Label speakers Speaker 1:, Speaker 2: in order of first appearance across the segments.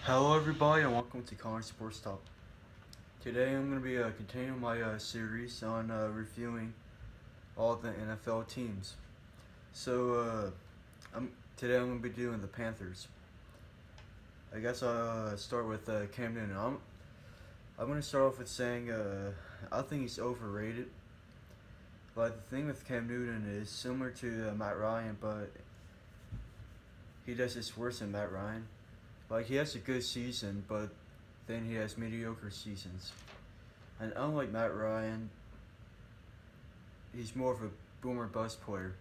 Speaker 1: Hello everybody and welcome to Colin Sports Talk. Today I'm going to be continuing my series on reviewing all the NFL teams. Today I'm going to be doing the Panthers. I guess I'll start with Cam Newton. I'm going to start off with saying I think he's overrated. But the thing with Cam Newton is similar to Matt Ryan, but he does this worse than Matt Ryan. Like, he has a good season, but then he has mediocre seasons. And unlike Matt Ryan, he's more of a boomer bust player.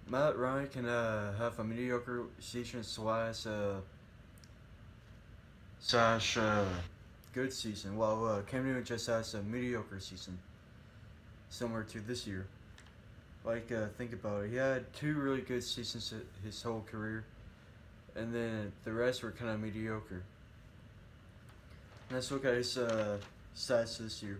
Speaker 1: Matt Ryan can have a mediocre season slash good season, while Cam Newton just has a mediocre season, similar to this year. Like, think about it. He had two really good seasons his whole career, and then the rest were kind of mediocre. Let's look at his stats this year.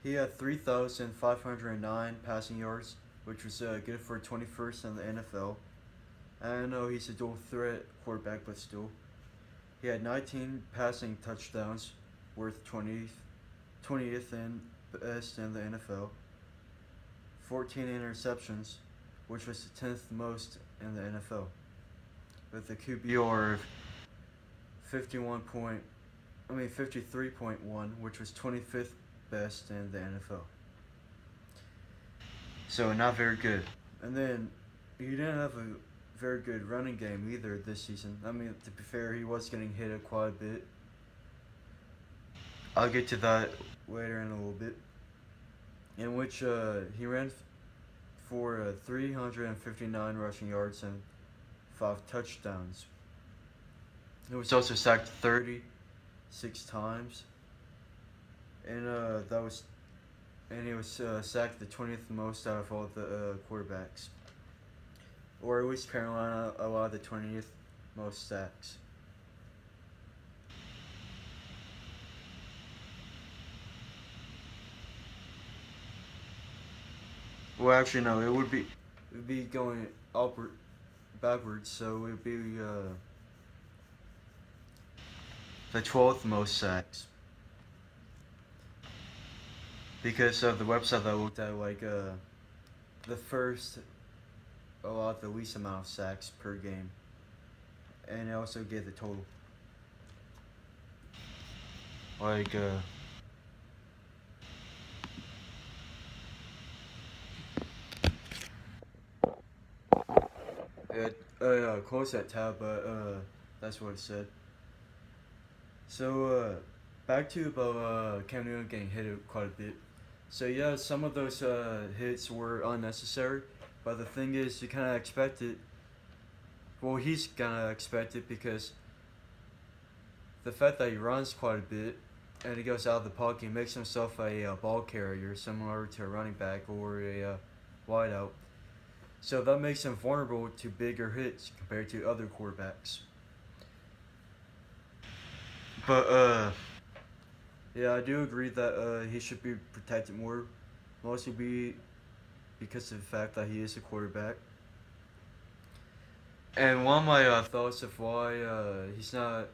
Speaker 1: He had 3,509 passing yards, which was good for 21st in the NFL. I know he's a dual threat quarterback, but still. He had 19 passing touchdowns, worth 20th and best in the NFL. 14 interceptions, which was the 10th most in the NFL, with a QBR of 53.1, which was 25th best in the NFL. So not very good. And then he didn't have a very good running game either this season. I mean, to be fair, he was getting hit quite a bit. I'll get to that later in a little bit. In which he ran for 359 rushing yards and 5 touchdowns. He was also sacked 36 times, and he was sacked the 20th most out of all the quarterbacks, or at least Carolina allowed the 20th most sacks. Well, actually, no. It would be going backwards. So it would be the 12th most sacks. Because of the website that I looked at, like the first allowed the least amount of sacks per game, and it also gave the total. Like close that tab, but that's what it said. So back to about Cam Newton getting hit quite a bit. So yeah, some of those hits were unnecessary, but the thing is, you kind of expect it. Well, he's gonna expect it because the fact that he runs quite a bit and he goes out of the pocket, he makes himself a ball carrier, similar to a running back or a wideout. So that makes him vulnerable to bigger hits compared to other quarterbacks. But yeah, I do agree that he should be protected more, mostly because of the fact that he is a quarterback. And one of my thoughts of why he's not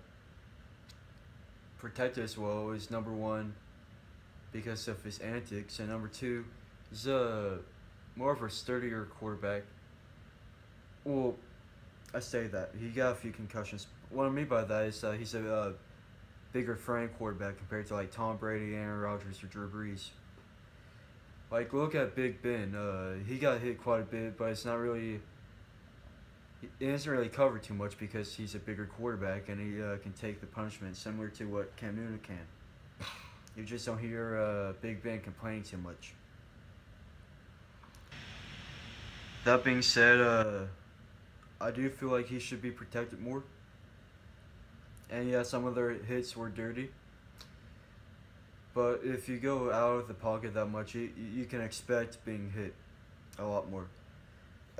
Speaker 1: protected as well is, number one, because of his antics, and number two, he's more of a sturdier quarterback. Well, I say that he got a few concussions. What I mean by that is that he's a bigger frame quarterback compared to like Tom Brady, Aaron Rodgers, or Drew Brees. Like, look at Big Ben. He got hit quite a bit, but it's not really. It isn't really covered too much because he's a bigger quarterback and he can take the punishment, similar to what Cam Newton can. You just don't hear Big Ben complaining too much. That being said, I do feel like he should be protected more. And yeah, some of their hits were dirty. But if you go out of the pocket that much, you can expect being hit a lot more.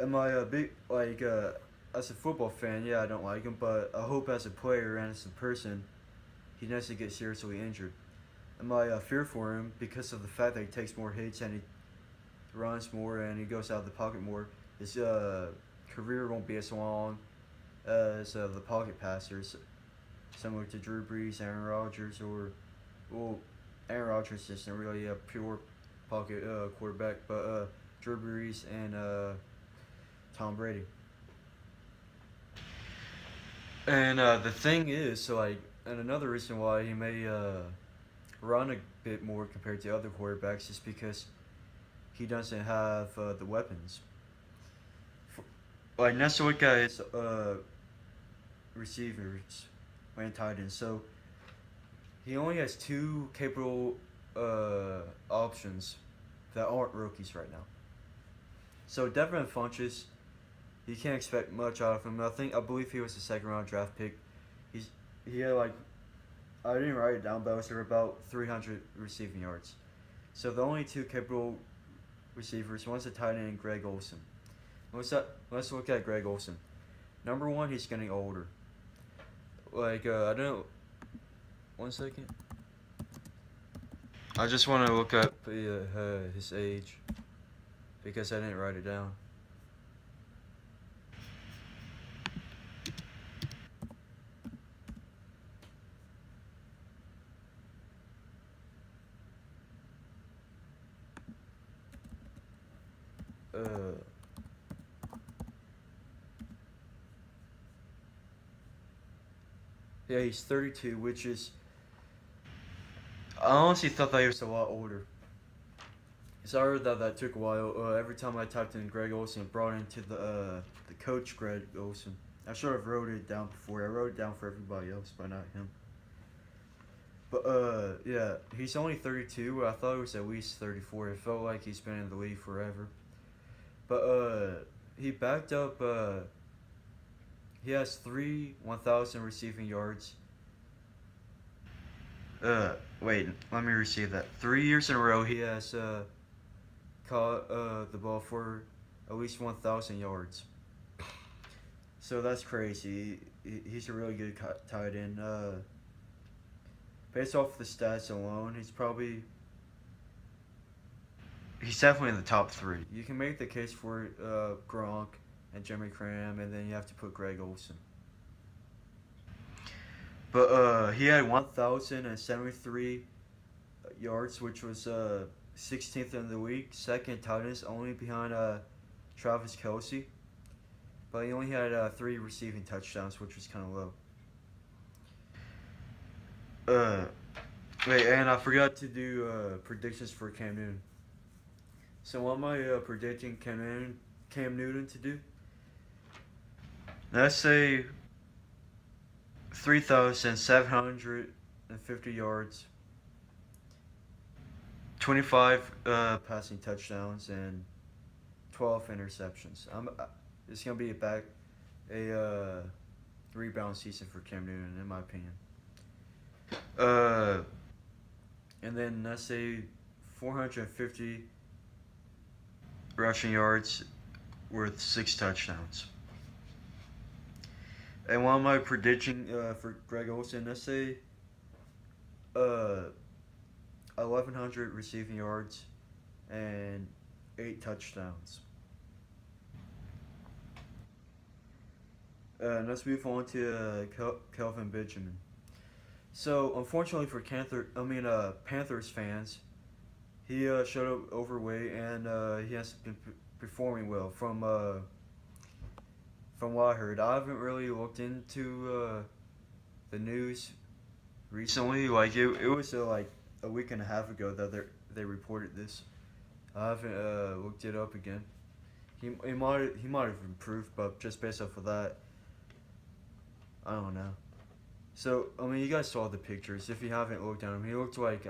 Speaker 1: Am I a big, like, as a football fan, yeah, I don't like him, but I hope as a player and as a person, he doesn't get seriously injured. Am I fear for him because of the fact that he takes more hits and he runs more and he goes out of the pocket more? His career won't be as long, as the pocket passers, similar to Drew Brees, Aaron Rodgers, or well, Aaron Rodgers isn't really a pure pocket quarterback, but Drew Brees and Tom Brady. And the thing is, so like, and another reason why he may run a bit more compared to other quarterbacks is because he doesn't have the weapons. Like, let's look at his receivers and tight ends. So he only has two capable options that aren't rookies right now. So Devin Funchess, you can't expect much out of him. I believe he was a second round draft pick. He had like, I didn't write it down, but it was about 300 receiving yards. So the only two capable receivers, one's a tight end, Greg Olsen. Let's look at Greg Olsen. Number one, he's getting older. Like I don't know. 1 second. I just want to look up his age because I didn't write it down. Uh, yeah, he's 32, which is. I honestly thought that he was a lot older. Sorry that took a while. Every time I typed in Greg Olsen, it brought into the coach Greg Olsen. I should have wrote it down before. I wrote it down for everybody else, but not him. But yeah, he's only 32. I thought he was at least 34. It felt like he's been in the league forever. But he backed up. He has 1,000 receiving yards. Wait, let me receive that. 3 years in a row, he has caught the ball for at least 1,000 yards. So that's crazy. He's a really good tight end. Based off the stats alone, he's definitely in the top three. You can make the case for Gronk and Jimmy Graham, and then you have to put Greg Olsen. But he had 1,073 yards, which was 16th in the league, second tight end, only behind Travis Kelce. But he only had 3 receiving touchdowns, which was kind of low. Wait, and I forgot to do predictions for Cam Newton. So what am I predicting Cam Newton to do? Let's say 3,750 yards, 25 passing touchdowns, and 12 interceptions. It's gonna be a rebound season for Cam Newton, in my opinion. And then let's say 450 rushing yards worth 6 touchdowns. And what am I predicting for Greg Olsen? Let's say 1,100 receiving yards and 8 touchdowns. And let's move on to Kelvin Benjamin. So unfortunately for Panthers fans, he showed up overweight and he hasn't been performing well from what I heard. I haven't really looked into the news recently. Like it was like a week and a half ago that they reported this. I haven't looked it up again. He might have improved, but just based off of that, I don't know. So you guys saw the pictures. If you haven't looked at him, he looked like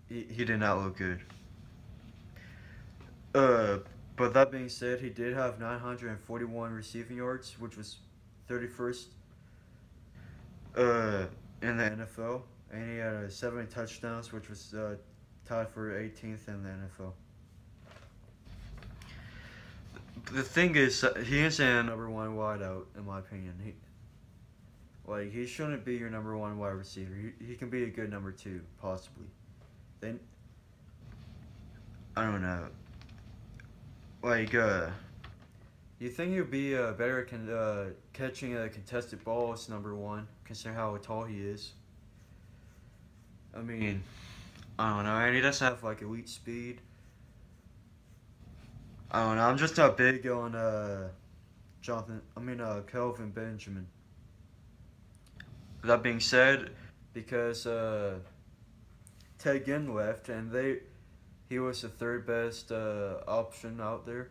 Speaker 1: He did not look good. But that being said, he did have 941 receiving yards, which was 31st in the NFL, and he had 7 touchdowns, which was tied for 18th in the NFL. The thing is, he isn't a number 1 wideout, in my opinion. He shouldn't be your number 1 wide receiver. He can be a good number 2, possibly. Then, I don't know. You think he'll be better at catching contested balls, number one, considering how tall he is. I mean, I don't know, and he doesn't have like elite speed. I don't know. I'm just not big on Kelvin Benjamin. That being said, because Ted Ginn left, and he was the third best option out there.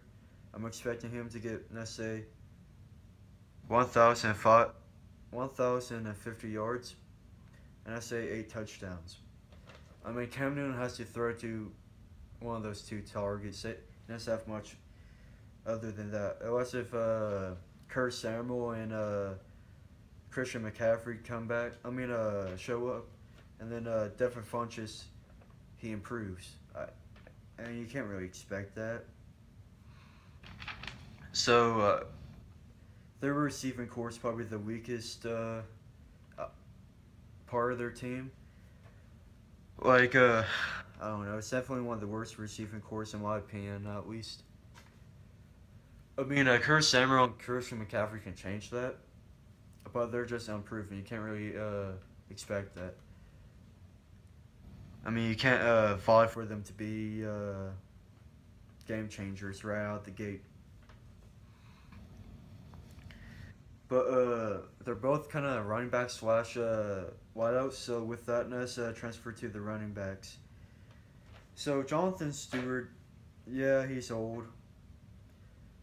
Speaker 1: I'm expecting him to get, let's say, 1,050 yards, and I say 8 touchdowns. I mean, Cam Newton has to throw to one of those two targets. It doesn't have much other than that. Unless if Kurt Samuel and Christian McCaffrey show up, and then Devin Funchess, he improves. And you can't really expect that. So their receiving core is probably the weakest part of their team. Like I don't know, it's definitely one of the worst receiving cores in my opinion, at least. I mean, Kurt Samuel and Christian McCaffrey can change that, but they're just unproven. You can't really expect that. I mean, you can't fight for them to be game changers right out the gate. But they're both kind of running back slash wideouts. So with that, let's transfer to the running backs. So Jonathan Stewart, yeah, he's old.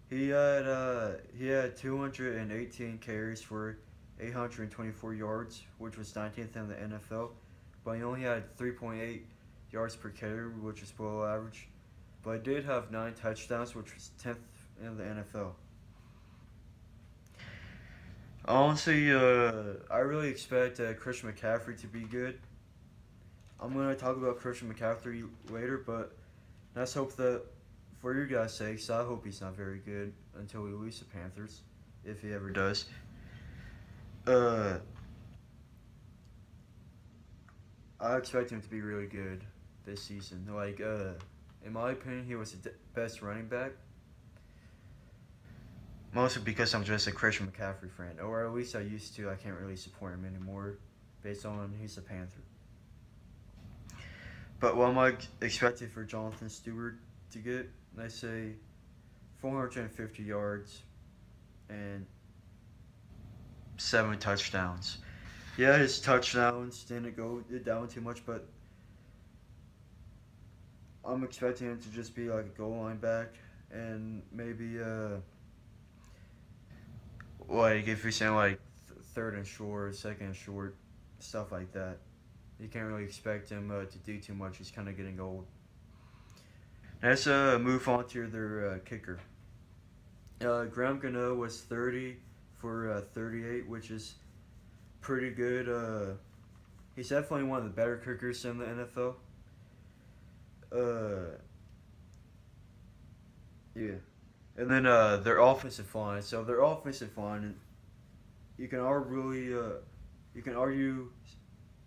Speaker 1: He had 218 carries for 824 yards, which was 19th in the NFL. But he only had 3.8 yards per carry, which is below average. But he did have 9 touchdowns, which was 10th in the NFL. Honestly, I really expect Christian McCaffrey to be good. I'm going to talk about Christian McCaffrey later, but let's hope that, for your guys' sakes, I hope he's not very good until we lose the Panthers, if he ever does. I expect him to be really good this season. Like, in my opinion, he was the best running back. Mostly because I'm just a Christian McCaffrey fan, or at least I used to. I can't really support him anymore, based on he's a Panther. But what am I expecting for Jonathan Stewart to get? I say 450 yards and 7 touchdowns. Yeah, his touchdowns didn't go down too much, but I'm expecting him to just be like a goal line back and maybe like if you're saying like third and short, second and short, stuff like that. You can't really expect him to do too much. He's kind of getting old. Let's move on to their kicker. Graham Gano was 30 for 38, which is pretty good. He's definitely one of the better kickers in the NFL. Yeah. And then their offensive line. So their offensive line, you can argue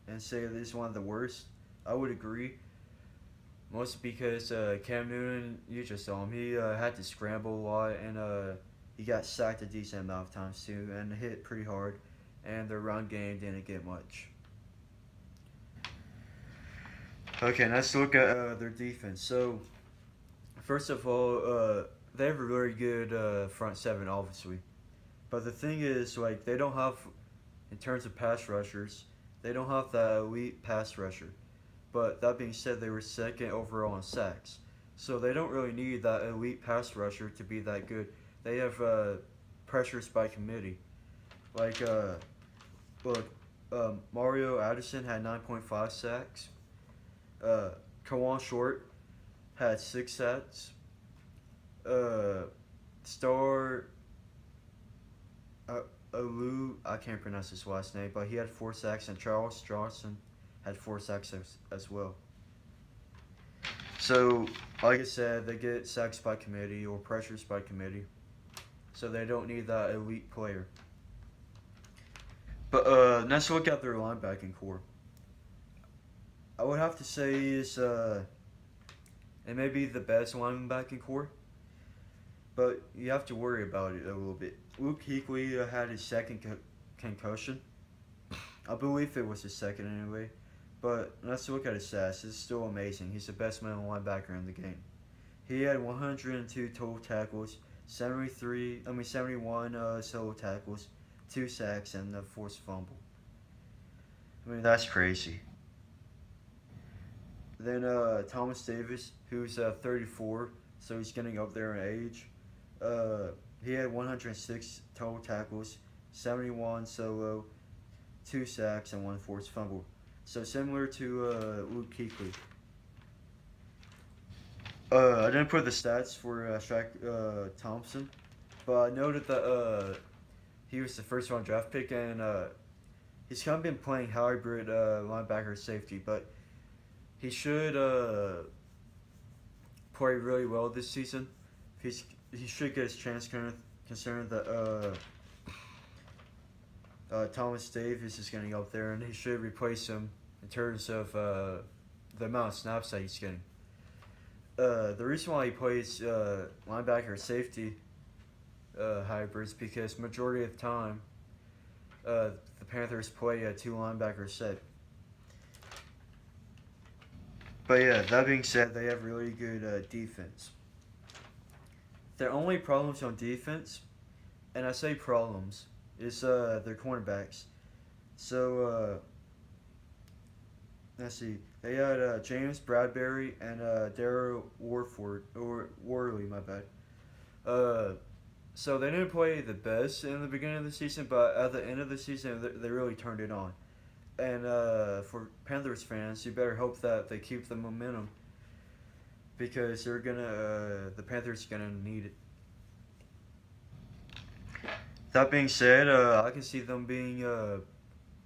Speaker 1: and say this is one of the worst. I would agree. Mostly because Cam Newton, you just saw him. He had to scramble a lot, and he got sacked a decent amount of times too, and hit pretty hard. And their run game didn't get much. Okay, let's look at their defense. So, first of all, they have a very good front seven, obviously. But the thing is, like, they don't have, in terms of pass rushers, they don't have that elite pass rusher. But that being said, they were second overall in sacks. So they don't really need that elite pass rusher to be that good. They have pressures by committee. Like, Mario Addison had 9.5 sacks. Kawan Short had 6 sacks. Star Alu, I can't pronounce his last name, but he had 4 sacks, and Charles Johnson had 4 sacks as well. So, like I said, they get sacks by committee or pressures by committee. So they don't need that elite player. But let's look at their linebacking core. I would have to say it may be the best linebacking core. but you have to worry about it a little bit. Luke Kuechly had his second concussion. I believe it was his second anyway. But let's look at his stats. It's still amazing. He's the best middle linebacker in the game. He had 102 total tackles, 71 solo tackles, 2 sacks, and a forced fumble. I mean, that's crazy. Then Thomas Davis, who's 34, so he's getting up there in age. Uh, he had 106 total tackles, 71 solo, 2 sacks, and 1 forced fumble. So similar to Luke Kuechly. I didn't put the stats for Shaq Thompson, but I noted that he was the first round draft pick, and he's kind of been playing hybrid linebacker safety, but he should play really well this season. He should get his chance, considering that Thomas Davis is getting up there, and he should replace him in terms of the amount of snaps that he's getting. The reason why he plays linebacker safety hybrids because majority of the time the Panthers play a 2 linebacker set. But yeah, that being said, they have really good defense. Their only problems on defense, and I say problems, is their cornerbacks. So let's see, they had James Bradbury and Darryl Worley, my bad. So they didn't play the best in the beginning of the season, but at the end of the season, they really turned it on. And for Panthers fans, you better hope that they keep the momentum because the Panthers are gonna need it. That being said, I can see them being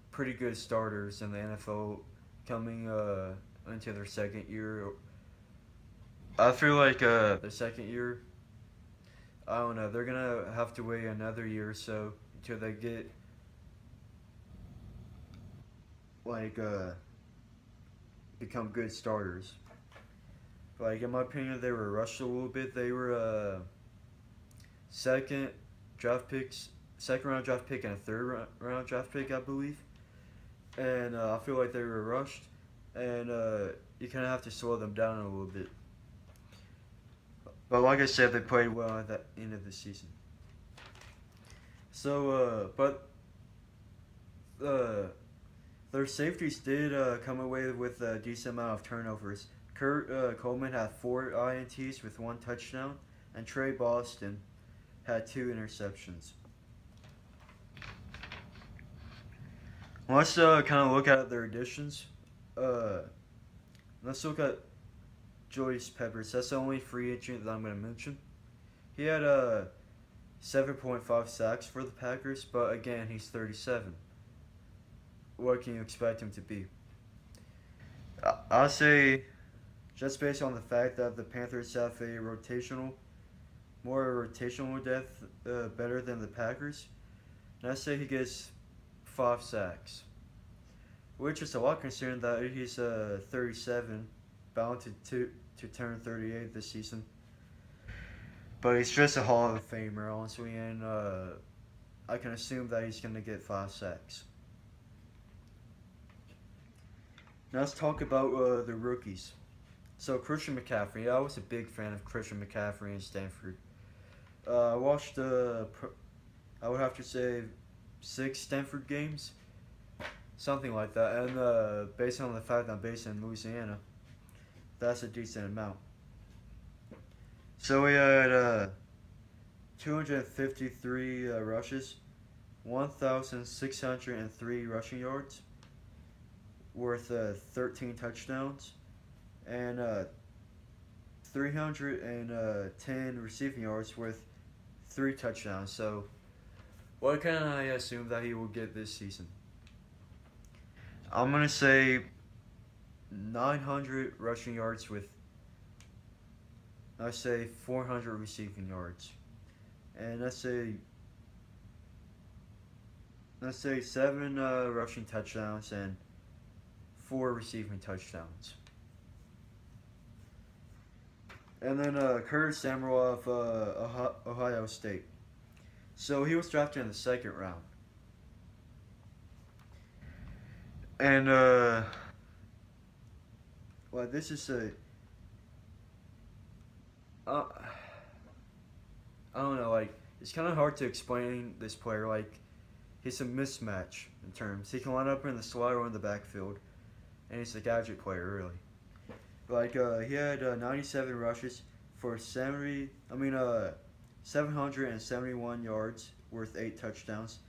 Speaker 1: pretty good starters in the NFL coming into their second year. I feel like their second year, I don't know, they're gonna have to wait another year or so until they get like become good starters. Like in my opinion, they were rushed a little bit. They were second second round draft pick and a third round draft pick, I believe. And I feel like they were rushed, and you kind of have to slow them down a little bit. But like I said, they played well at the end of the season. So, but their safeties did come away with a decent amount of turnovers. Kurt Coleman had 4 INTs with 1 touchdown, and Trey Boston had 2 interceptions. Let's kind of look at their additions. Let's look at Julius Peppers. That's the only free agent that I'm going to mention. He had 7.5 sacks for the Packers, but again, he's 37. What can you expect him to be? I'll say, just based on the fact that the Panthers have more rotational depth, better than the Packers, and I say he gets 5 sacks, which is a lot considering that he's 37, bound to turn 38 this season. But he's just a Hall of Famer, honestly, and I can assume that he's going to get 5 sacks. Now let's talk about the rookies. So Christian McCaffrey, I was a big fan of Christian McCaffrey in Stanford. I watched, I would have to say, 6 Stanford games, something like that. And based on the fact that I'm based in Louisiana, that's a decent amount. So we had 253 rushes, 1,603 rushing yards, worth 13 touchdowns, and 310 receiving yards worth 3 touchdowns. So what can I assume that he will get this season? I'm going to say 900 rushing yards with, let's say, 400 receiving yards. And let's say 7 rushing touchdowns and 4 receiving touchdowns. and then Curtis Samuel of Ohio State. So he was drafted in the second round, and well, this is a uh, I don't know, like it's kind of hard to explain this player. Like he's a mismatch in terms. He can line up in the slot or in the backfield, and he's a gadget player really. Like he had 97 rushes for 771 yards worth 8 touchdowns,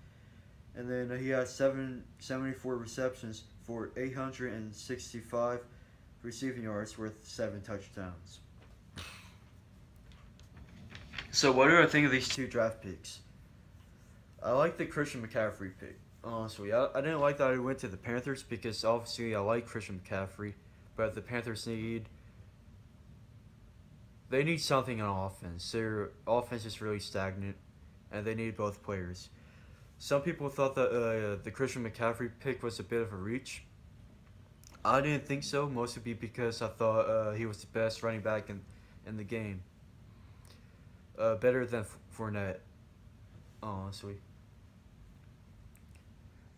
Speaker 1: and then he had 774 receptions for 865 receiving yards worth 7 touchdowns. So what do I think of these two draft picks? I like the Christian McCaffrey pick. Honestly, I didn't like that he went to the Panthers because obviously I like Christian McCaffrey, but the Panthers need something on offense. Their offense is really stagnant, and they need both players. Some people thought that the Christian McCaffrey pick was a bit of a reach. I didn't think so, mostly because I thought he was the best running back in the game. Better than Fournette, honestly.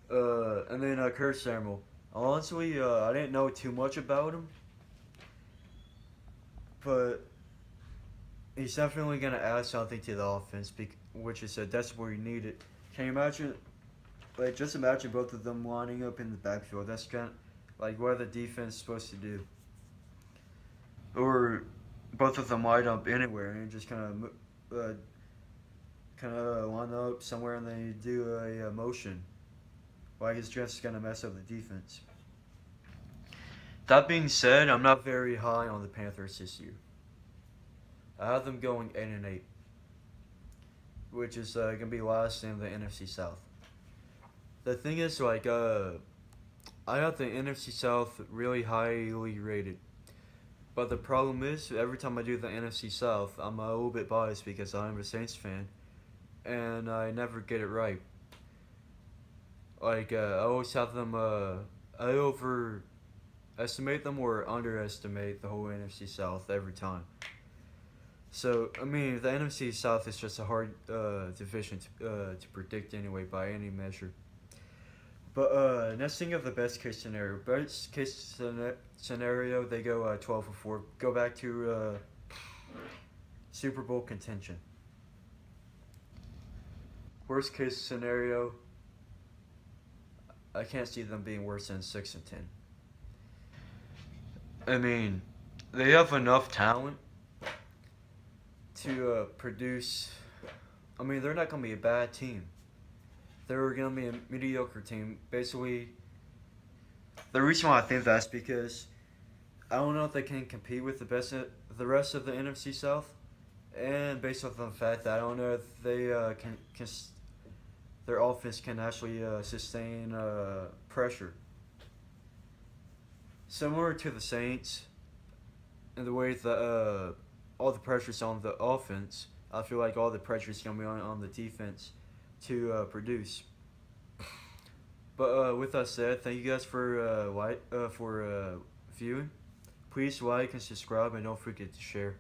Speaker 1: And then Kurt Samuel. Honestly, I didn't know too much about him, but he's definitely gonna add something to the offense, which is that's where you need it. Can you imagine? Like, just imagine both of them lining up in the backfield. That's kind of like what the defense is supposed to do, or both of them line up anywhere and just kind of line up somewhere and then you do a motion. Like it's just gonna mess up the defense. That being said, I'm not very high on the Panthers this year. I have them going 8-8, which is gonna be last in the NFC South. The thing is, like, I have the NFC South really highly rated, but the problem is, every time I do the NFC South, I'm a little bit biased because I'm a Saints fan, and I never get it right. Like, I always have them, I overestimate them or underestimate the whole NFC South every time. So, I mean, the NFC South is just a hard division to predict anyway by any measure. But let's think of the best case scenario. Best case scenario, they go 12-4. Go back to Super Bowl contention. Worst case scenario, I can't see them being worse than 6-10. I mean, they have enough talent to produce. I mean, they're not gonna be a bad team. They're gonna be a mediocre team. Basically, the reason why I think that's because I don't know if they can compete with the rest of the NFC South, and based off the fact that I don't know if they can their offense can actually sustain pressure. Similar to the Saints, in the way that all the pressure's on the offense, I feel like all the pressure's gonna be on the defense to produce. But with that said, thank you guys for viewing. Please like and subscribe, and don't forget to share.